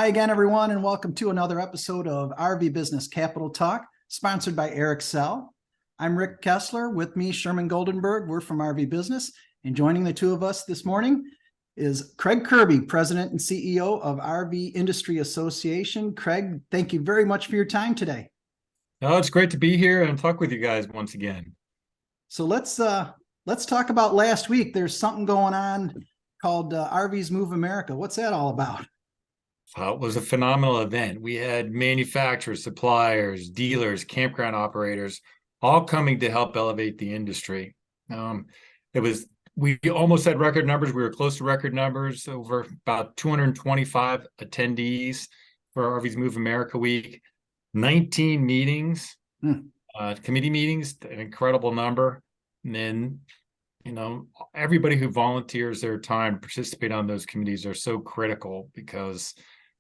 Hi again, everyone, and welcome to another episode of RV Business Capitol Talk, sponsored by Eric Sell. I'm Rick Kessler. With me, Sherman Goldenberg. We're from RV Business, and joining the two of us this morning is Craig Kirby, President and CEO of RV Industry Association. Craig, thank you very much for your time today. Oh, it's great to be here and talk with you guys once again. So let's talk about last week. There's something going on called RVs Move America. What's that all about? It was a phenomenal event. We had manufacturers, suppliers, dealers, campground operators, all coming to help elevate the industry. We almost had record numbers. We were close to record numbers, over about 225 attendees for RVs Move America Week, 19 meetings, committee meetings, an incredible number. And then, everybody who volunteers their time to participate on those committees are so critical because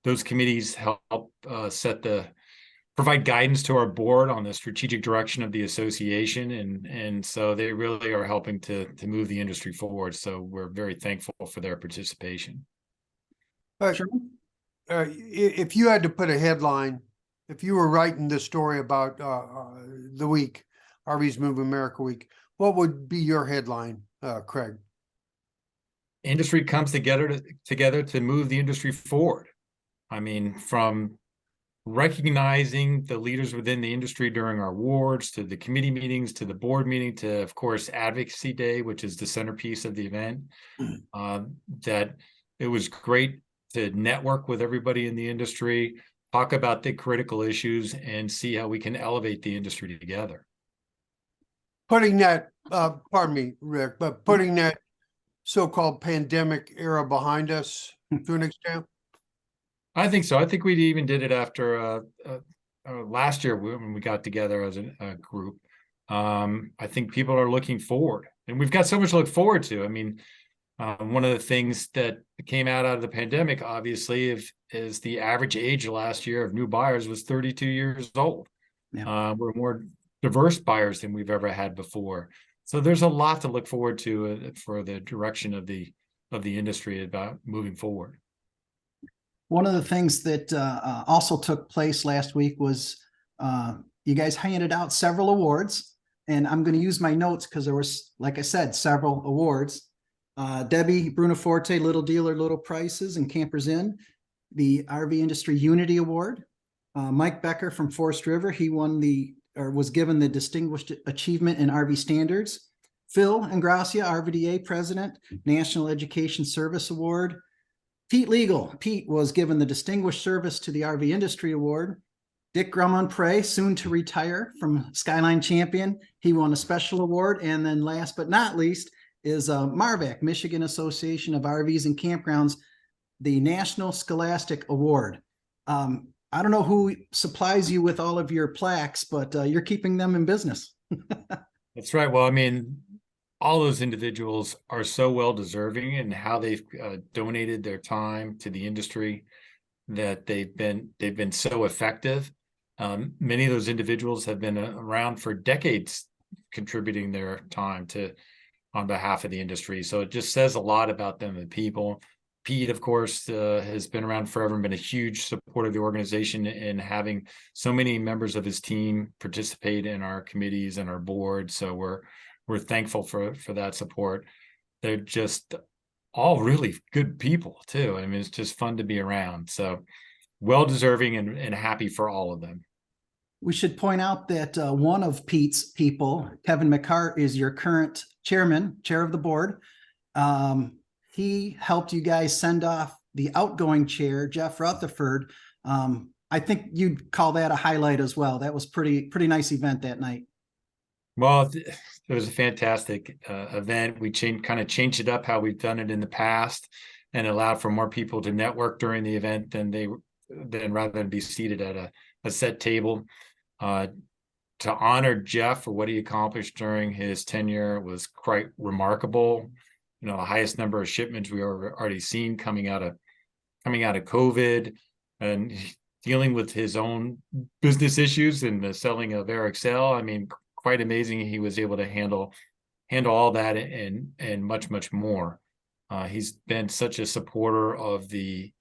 those committees help provide guidance to our board on the strategic direction of the association. And so they really are helping to move the industry forward. So we're very thankful for their participation. Sure. If you had to put a headline, if you were writing this story about the week, RVs Move America Week, what would be your headline, Craig? Industry comes together to move the industry forward. I mean, from recognizing the leaders within the industry during our awards, to the committee meetings, to the board meeting, to, of course, Advocacy Day, which is the centerpiece of the event, that it was great to network with everybody in the industry, talk about the critical issues, and see how we can elevate the industry together. Putting that, pardon me, Rick, but putting that so-called pandemic era behind us to an extent? I think so. I think we even did it after last year when we got together as a group. I think people are looking forward, and we've got so much to look forward to. I mean, one of the things that came out of the pandemic, obviously, is the average age last year of new buyers was 32 years old. Yeah. We're more diverse buyers than we've ever had before. So there's a lot to look forward to for the direction of the industry about moving forward. One of the things that also took place last week was you guys handed out several awards, and I'm going to use my notes because there was, like I said, several awards. Debbie Brunoforte, Little Dealer, Little Prices, and Campers Inn, the RV Industry Unity Award. Mike Becker from Forest River, he was given the Distinguished Achievement in RV Standards. Phil Ingracia, RVDA President, National Education Service Award. Pete was given the Distinguished Service to the RV Industry Award. Dick Drummond-Prey, soon to retire from Skyline Champion, he won a special award. And then last but not least is MARVAC, Michigan Association of RVs and Campgrounds, the National Scholastic Award. I don't know who supplies you with all of your plaques, but you're keeping them in business. That's right. Well, I mean, all those individuals are so well deserving in how they've donated their time to the industry, that they've been so effective. Many of those individuals have been around for decades, contributing their time on behalf of the industry. So it just says a lot about them, the people. Pete, of course, has been around forever and been a huge supporter of the organization, and having so many members of his team participate in our committees and our board. So we're thankful for that support. They're just all really good people too. I mean, it's just fun to be around. So well-deserving and happy for all of them. We should point out that one of Pete's people, Kevin McCart, is your current chair of the board. He helped you guys send off the outgoing chair, Jeff Rutherford. I think you'd call that a highlight as well. That was pretty nice event that night. Well, it was a fantastic event. We kind of changed it up how we've done it in the past, and allowed for more people to network during the event than rather than be seated at a set table. To honor Jeff for what he accomplished during his tenure was quite remarkable. The highest number of shipments we already seen coming out of COVID, and dealing with his own business issues and the selling of Excel. I mean, quite amazing. He was able to handle all that and much more. He's been such a supporter of the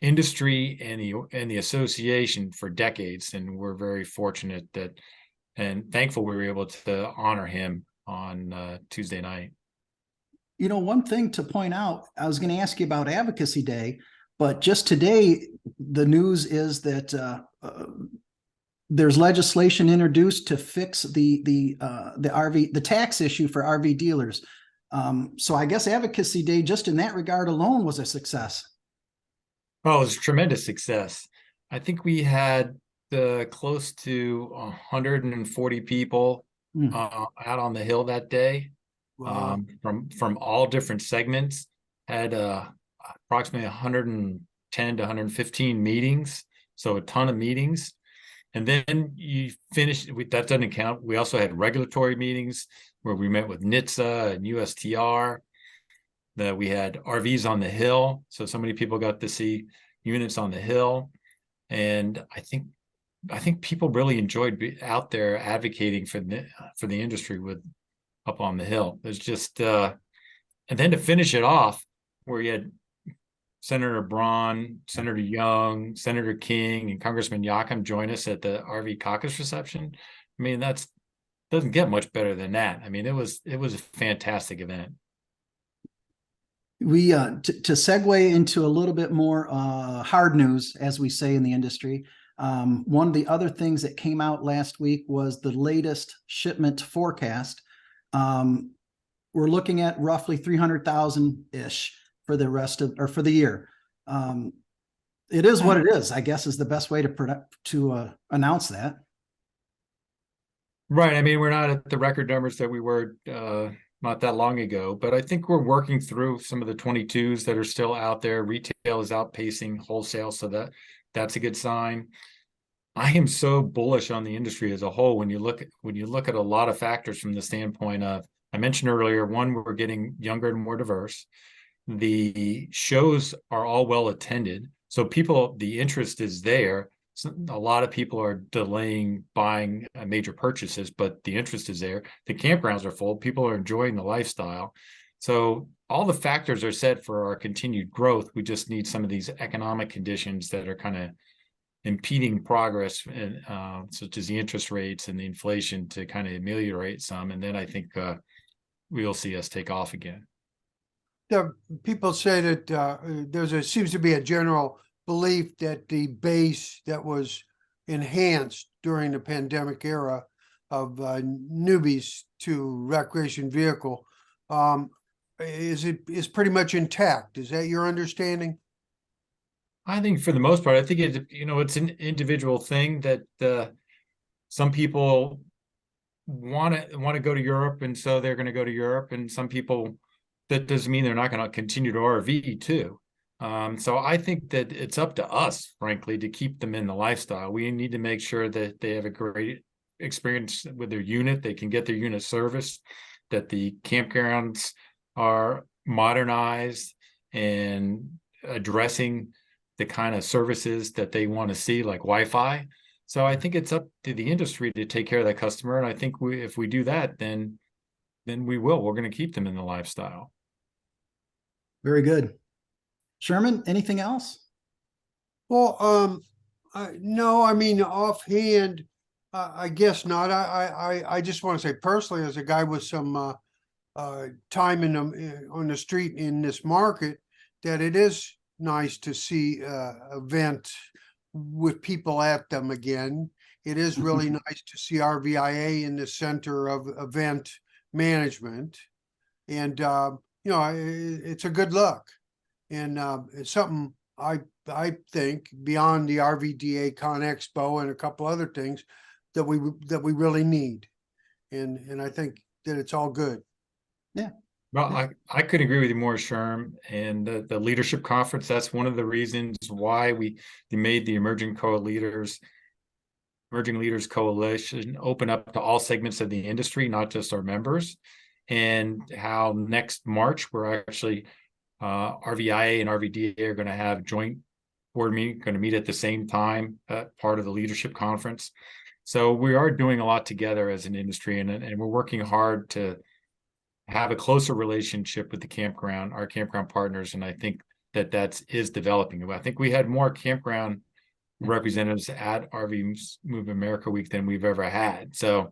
industry and the association for decades, and we're very fortunate that and thankful we were able to honor him on Tuesday night. You know, one thing to point out, I was going to ask you about Advocacy Day, but just today, the news is that there's legislation introduced to fix the tax issue for RV dealers. So I guess Advocacy Day, just in that regard alone, was a success. Oh, it was a tremendous success. I think we had close to 140 people out on the Hill that day. Wow. From all different segments. Had approximately 110 to 115 meetings, so a ton of meetings. And then you finish, that doesn't count. We also had regulatory meetings where we met with NHTSA and USTR. That we had RVs on the Hill, so many people got to see units on the Hill. And I think people really enjoyed out there advocating for the industry with up on the Hill. There's just and then to finish it off, where you had Senator Braun, Senator Young, Senator King, and Congressman Yakum join us at the RV caucus reception. I mean, doesn't get much better than that. I mean, it was a fantastic event. We to segue into a little bit more hard news, as we say in the industry. One of the other things that came out last week was the latest shipment forecast. We're looking at roughly 300,000 ish for the rest of, or for the year. It is what it is, I guess, is the best way to announce that. Right. I mean, we're not at the record numbers that we were not that long ago, but I think we're working through some of the 22s that are still out there. Retail is outpacing wholesale, so that's a good sign. I am so bullish on the industry as a whole. When you look at a lot of factors from the standpoint of, I mentioned earlier, one, we're getting younger and more diverse. The shows are all well attended, so the interest is there. A lot of people are delaying buying major purchases, but the interest is there. The campgrounds are full. People are enjoying the lifestyle. So all the factors are set for our continued growth. We just need some of these economic conditions that are kind of impeding progress, such as the interest rates and the inflation, to kind of ameliorate some. And then I think we'll see us take off again. The people say that seems to be a general belief that the base that was enhanced during the pandemic era of newbies to recreation vehicle is pretty much intact. Is that your understanding? I think for the most part, I think it's an individual thing that some people want to go to Europe, and so they're going to go to Europe, and some people, that doesn't mean they're not going to continue to RV too. So I think that it's up to us, frankly, to keep them in the lifestyle. We need to make sure that they have a great experience with their unit. They can get their unit serviced, that the campgrounds are modernized and addressing the kind of services that they want to see, like Wi-Fi. So I think it's up to the industry to take care of that customer. And I think if we do that, then we're going to keep them in the lifestyle. Very good. Sherman, anything else? Well, no, I mean, offhand, I guess not. I just want to say personally, as a guy with some time on the street in this market, that it is nice to see event with people at them again. It is really nice to see RVIA in the center of event management, and it's a good look. And it's something I think beyond the RVDA Con Expo and a couple other things that we really need, and I think that it's all good. Yeah. Well, I couldn't agree with you more, Sherm. And the leadership conference, that's one of the reasons why we made the Emerging Leaders Coalition open up to all segments of the industry, not just our members. And how next March we're actually RVIA and RVDA are going to have joint board meeting, going to meet at the same time, part of the leadership conference. So we are doing a lot together as an industry, and we're working hard to have a closer relationship with our campground partners. And I think that is developing. I think we had more campground representatives at RVs Move America Week than we've ever had. So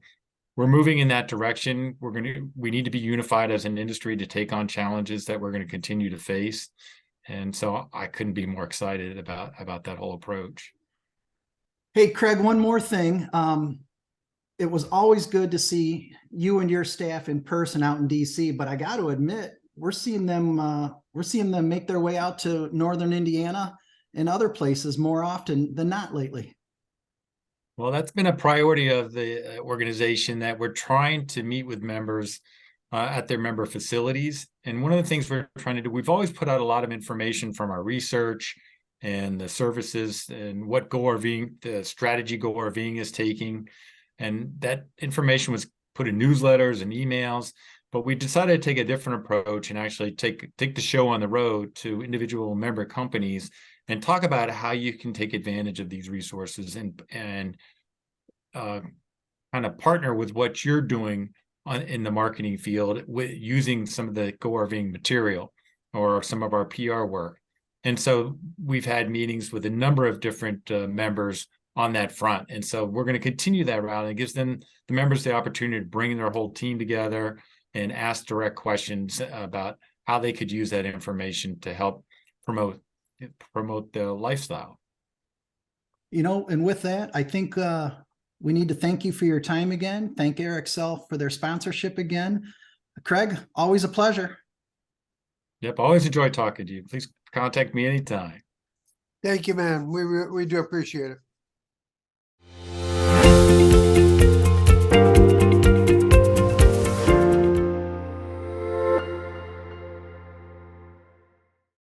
we're moving in that direction. We need to be unified as an industry to take on challenges that we're going to continue to face. And so I couldn't be more excited about that whole approach. Hey, Craig, one more thing. It was always good to see you and your staff in person out in DC, but I got to admit, we're seeing them make their way out to Northern Indiana and other places more often than not lately. Well, that's been a priority of the organization, that we're trying to meet with members at their member facilities. And one of the things we're trying to do, we've always put out a lot of information from our research and the services and what the strategy GoRVing is taking. And that information was put in newsletters and emails, but we decided to take a different approach and actually take the show on the road to individual member companies and talk about how you can take advantage of these resources and kind of partner with what you're doing in the marketing field with using some of the GoRVing material or some of our PR work. And so we've had meetings with a number of different members on that front. And so we're going to continue that route. And it gives them, the members, the opportunity to bring their whole team together and ask direct questions about how they could use that information to help promote the lifestyle. And with that, I think we need to thank you for your time again. Thank Eric Self for their sponsorship again. Craig, always a pleasure. Yep, always enjoy talking to you. Please contact me anytime. Thank you, man. We do appreciate it.